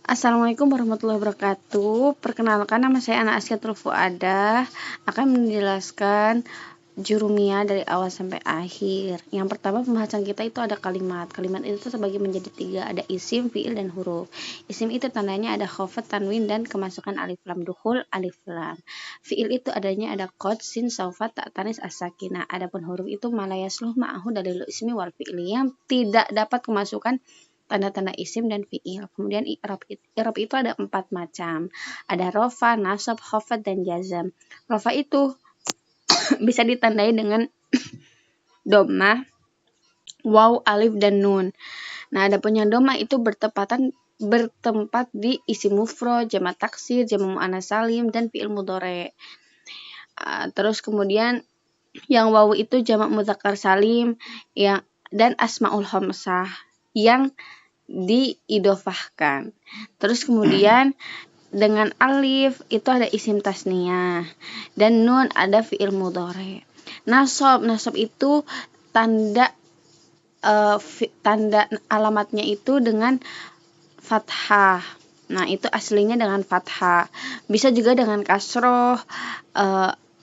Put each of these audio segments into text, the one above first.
Assalamualaikum warahmatullahi wabarakatuh. Perkenalkan, nama saya Ana Asyatul Fuadah, akan menjelaskan jurumiyah dari awal sampai akhir. Yang pertama, pembahasan kita itu ada kalimat. Kalimat itu terbagi menjadi 3, ada isim, fiil, dan huruf. Isim itu tandanya ada khafat, tanwin, dan kemasukan alif lam dukhul, alif lam. Fiil itu adanya ada qad, sin, saufa, ta, tanis, as-sakinah. Adapun huruf itu malayasluh ma'ahu dalilul ismi wal fi'li, yang tidak dapat kemasukan tanda-tanda isim dan fiil. Kemudian i'rab itu ada 4 macam. Ada rofa, nasab, khafat, dan jazam. Rofa itu bisa ditandai dengan dhammah, waw, alif, dan nun. Nah, ada punya dhammah itu bertempat di isim mufrad, jamak taksir, jamak muannats salim, dan fiil mudhari. Terus kemudian yang waw itu jamak mudzakkar salim dan asmaul khamsah yang diidofahkan. Terus kemudian dengan alif itu ada isim tasniyah dan nun ada fiil mudhari. Nasab itu tanda alamatnya itu dengan fathah. Nah, itu aslinya dengan fathah. Bisa juga dengan kasroh,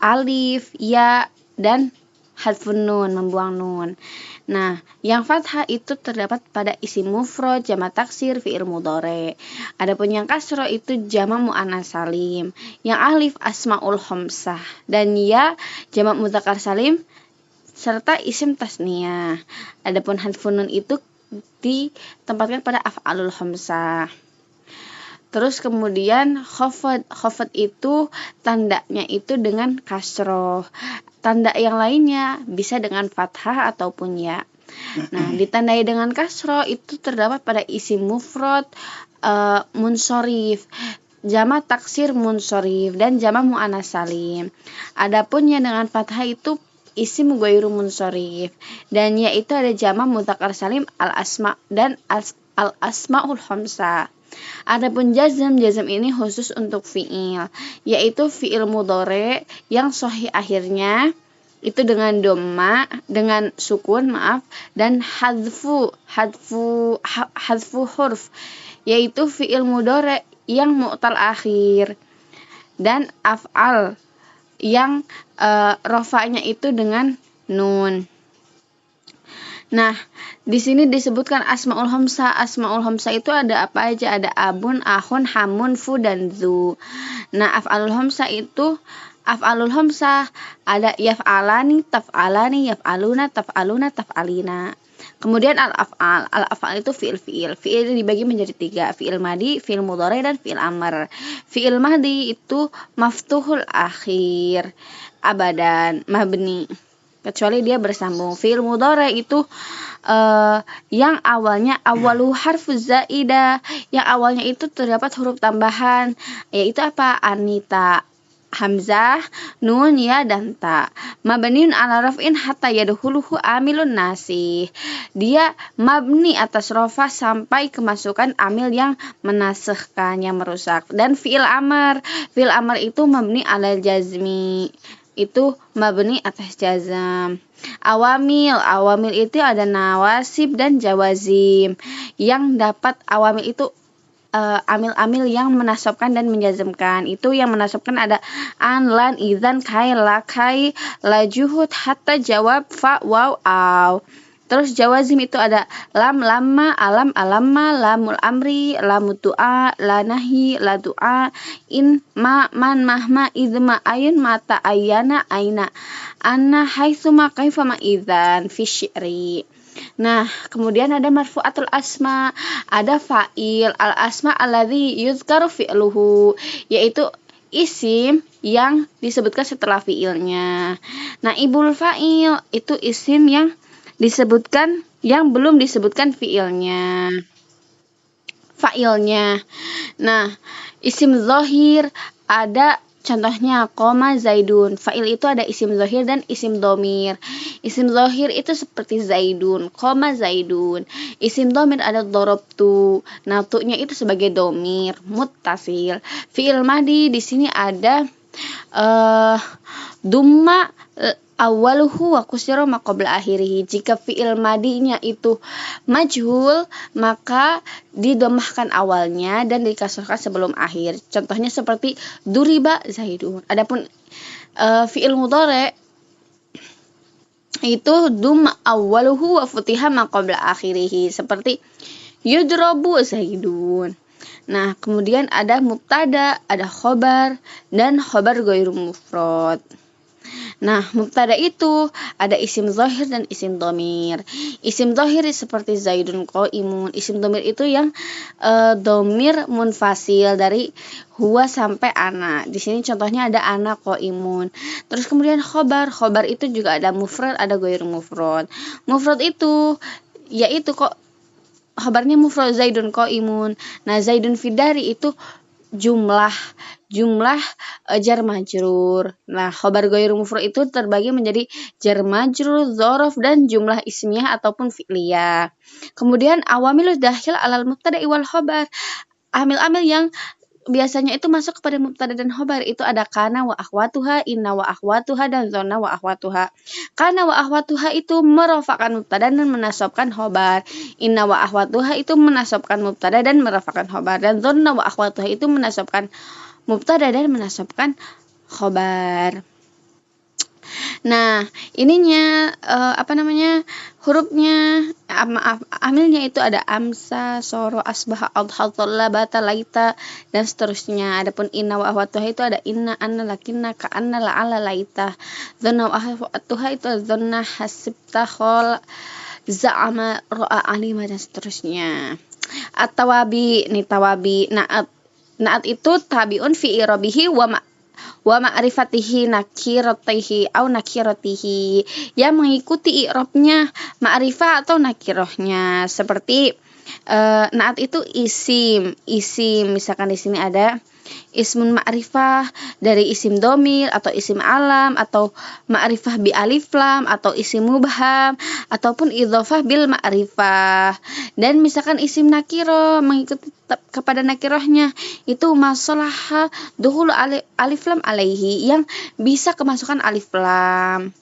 alif, ya, dan hadfun nun, membuang nun. Nah, yang fathah itu terdapat pada isim mufrad, jamak taksir, fiil mudhari. Adapun yang kasroh itu jamak muannats salim. Yang alif asmaul khamsah dan ya jamak mudzakkar salim serta isim tasniyah. Adapun hadfun nun itu ditempatkan pada af'alul khamsah. Terus kemudian khafat itu tandanya itu dengan kasroh. Tanda yang lainnya bisa dengan fathah ataupun ya. Nah, ditandai dengan kasroh itu terdapat pada isim mufrad munsorif, jamak taksir munsorif, dan jamak muannats salim. Adapun yang dengan fathah itu isim ghairu munsorif, dan yaitu ada jamak mudzakkar salim al-asma dan al-asmaul khamsah. Adapun jazam ini khusus untuk fiil, yaitu fiil mudhari yang sahih akhirnya itu dengan dhammah, dengan sukun, dan hadfu huruf, yaitu fiil mudhari yang mu'tal akhir, dan af'al yang rafa'nya itu dengan nun. Nah, di sini disebutkan asmaul khamsah. Asmaul khamsah itu ada apa aja? Ada abun, ahun, hamun, fu, dan zu. Nah, af'alul khamsah ada yaf'alani, taf'alani, yaf'aluna, taf'aluna, taf'alina. Kemudian al-af'al itu fiil. Fiil dibagi menjadi 3, fiil madi, fiil mudhari, dan fiil amr. Fiil madi itu maftuhul akhir, abadan, mabni, kecuali dia bersambung. Fiil mudhari itu yang awalnya awalu harfuz zaidah, yang awalnya itu terdapat huruf tambahan, yaitu apa? Anita, hamzah, nun, ya, dan ta. Mabniun ala raf'in hatta yadkhuluhu amilun nasih. Dia mabni atas rafa sampai kemasukan amil yang menaskhkan, yang merusak. Dan fiil amr itu mabni ala jazmi, itu mabni atas jazam. Awamil itu ada nawasib dan jawazim, yang dapat awamil itu amil-amil yang menasabkan dan menjazmkan. Itu yang menasabkan ada an, lan, idzan, kai, la, kai, la, juhud, hatta, jawab, fa, waw, aw. Terus jawazim itu ada lam, lamma, alam, alamma, lamul amri, lamut du'a, la nahi, la du'a, in, ma, man, mahma, idma, ayun, mata, ayana, aina, anna, haitsuma, kaifama, idzan, fi syi'ri. Nah, kemudian ada marfu'atul asma, ada fa'il, al-asma alladzi yuzkaru fi'luhu, yaitu isim yang disebutkan setelah fi'ilnya. Nah, ibul fa'il itu isim yang disebutkan yang belum disebutkan fa'ilnya. Nah, isim zahir ada contohnya qoma zaidun. Fa'il itu ada isim zahir dan isim dhamir. Isim zahir itu seperti zaidun, qoma zaidun. Isim dhamir ada darabtu. Nah, tu-nya itu sebagai dhamir muttasil. Fi'il madi di sini ada Dumma awaluhu wa kusira ma qabla akhirih. Jika fi'il madinya itu majhul, maka didomahkan awalnya dan dikasrahkan sebelum akhir. Contohnya seperti duriba zaidun. Adapun fi'il mudhari itu dumma awaluhu wa futiha ma qabla akhirih, seperti yudrabu zaidun. Nah, kemudian ada mubtada, ada khobar, dan khobar ghairu mufrad. Nah, mubtada itu ada isim zahir dan isim dhamir. Isim zahir seperti zaidun qaimun. Isim dhamir itu yang dhamir munfasil dari huwa sampai ana. Di sini contohnya ada ana qaimun. Terus kemudian khobar itu juga ada mufrad, ada ghairu mufrad. Mufrad itu yaitu kok khabarnya mufrad zaidun qaimun. Nah, zaidun fidari itu jumlah jar majrur. Nah, khabar ghairu mufrad itu terbagi menjadi jar majrur, dzaraf, dan jumlah ismiyah ataupun fi'liyah. Kemudian awamilud dakhil alal mubtada wal khabar. Amil-amil yang biasanya itu masuk kepada mubtada dan khabar itu ada kana wa akhwatuha, inna wa akhwatuha, dan dhanna wa akhwatuha. Kana wa akhwatuha itu merafa'kan mubtada dan menasabkan khabar. Inna wa akhwatuha itu menasabkan mubtada dan merafa'kan khabar, dan dhanna wa akhwatuha itu menasabkan mubtada dan menasabkan khabar. Nah, ininya hurufnya amilnya itu ada amsa, soro, asbaha, adha, dhalla, bata, laita, dan seterusnya. Adapun inna wa akhwatuha itu ada inna, anna, lakinna, ka'anna, la'ala, laita. Dhanna wa akhwatuha itu dhanna, hasibta, khol, za'ama, ro'a, alima, dan seterusnya. At-tawabi, naat itu tabiun fi irabihi wa ma'rifatihi nakiratihi au nakiratihi, yang mengikuti i'rabnya ma'rifah atau nakirahnya. Seperti naat itu isim. Misalkan di sini ada ismun ma'rifah dari isim domir atau isim alam, atau ma'rifah bi alif lam, atau isim mubham, ataupun idhofah bil ma'rifah. Dan misalkan isim nakiro mengikuti kepada nakirahnya itu masalah duhul alif lam alaihi, yang bisa kemasukan alif lam.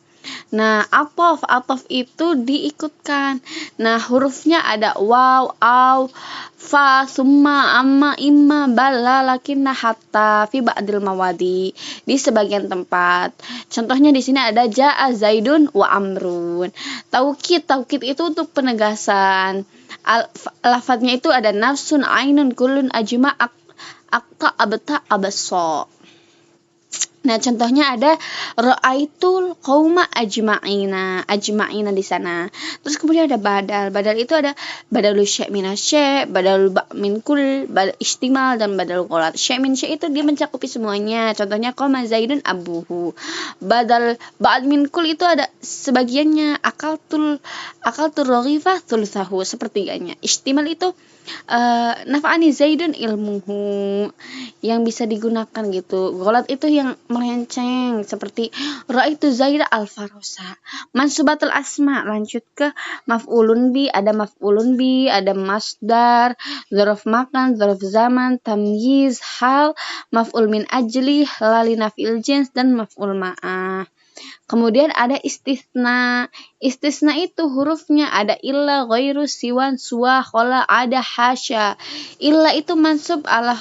Nah, atof itu diikutkan. Nah, hurufnya ada waw, aw, fa, summa, amma, imma, bala, lakinna, hatta, fi ba'dil mawadi, di sebagian tempat. Contohnya di sini ada ja'a zaidun wa amrun. Taukid itu untuk penegasan. Lafadznya itu ada nafsun, ainun, kullun, ajma, akta, abta, abassa. Nah, contohnya ada ra'aitul qauma ajma'ina di sana. Terus kemudian ada badal. Badal itu ada badalul syai' min asy', badalul ba' min kull, badal istimal, dan badalul qolat. Syai' min syai' itu dia mencakupi semuanya. Contohnya qama zaidun abuhu. Badal ba'd min kull itu ada sebagiannya. Akaltul raghifah thuluthahu, sepertiganya. Istimal itu nafa'ani zaidun ilmuhu, yang bisa digunakan gitu. Gholat itu yang melenceng, seperti ra'aitu zaida al-farosa. Mansubatul asma, lanjut ke maf'ulun bi, ada masdar, dzaraf makan, dzaraf zaman, tamyiz, hal, maf'ul min ajli, lalina fil jins, dan maf'ul ma'ah. Kemudian ada istisna. Istisna itu hurufnya ada illa, ghairu, siwan, suwa, khola, ada, hasya. Illa itu mansub ala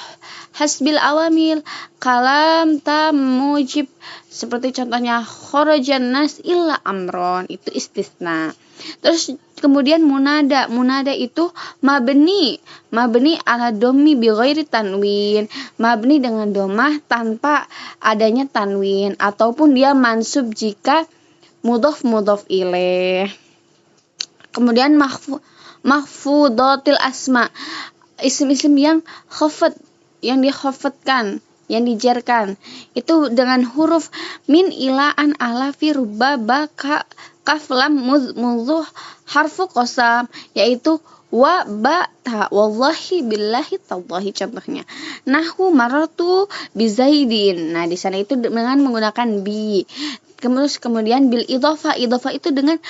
hasbil awamil, kalam, tam, mujib. Seperti contohnya kharajan nas illa amron, itu istisna. Terus kemudian munada itu mabni ala domi bi ghairi tanwin, mabni dengan domah tanpa adanya tanwin, ataupun dia mansub jika mudhof ilaih. Kemudian mahfudatil asma, isim-isim yang khafat, yang dikhafatkan, yang dijarkan, itu dengan huruf min, ila, an, ala, fi, rubba, ba, kaf, lam, mudzuh, harfu qasam, yaitu wa, ba, ta, wallahi, billahi, tallahi. Contohnya nahwu maratu bi zaidin. Nah, di sana itu dengan menggunakan bi. Kemudian bil idhofah itu dengan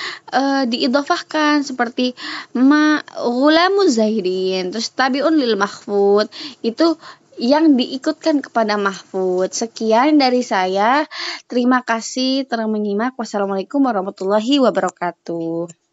diidhofahkan, seperti ma ghulamu zaidin. Terus tabiun lil mahfud itu yang diikutkan kepada mahfudz. Sekian dari saya. Terima kasih telah menyimak. Wassalamualaikum warahmatullahi wabarakatuh.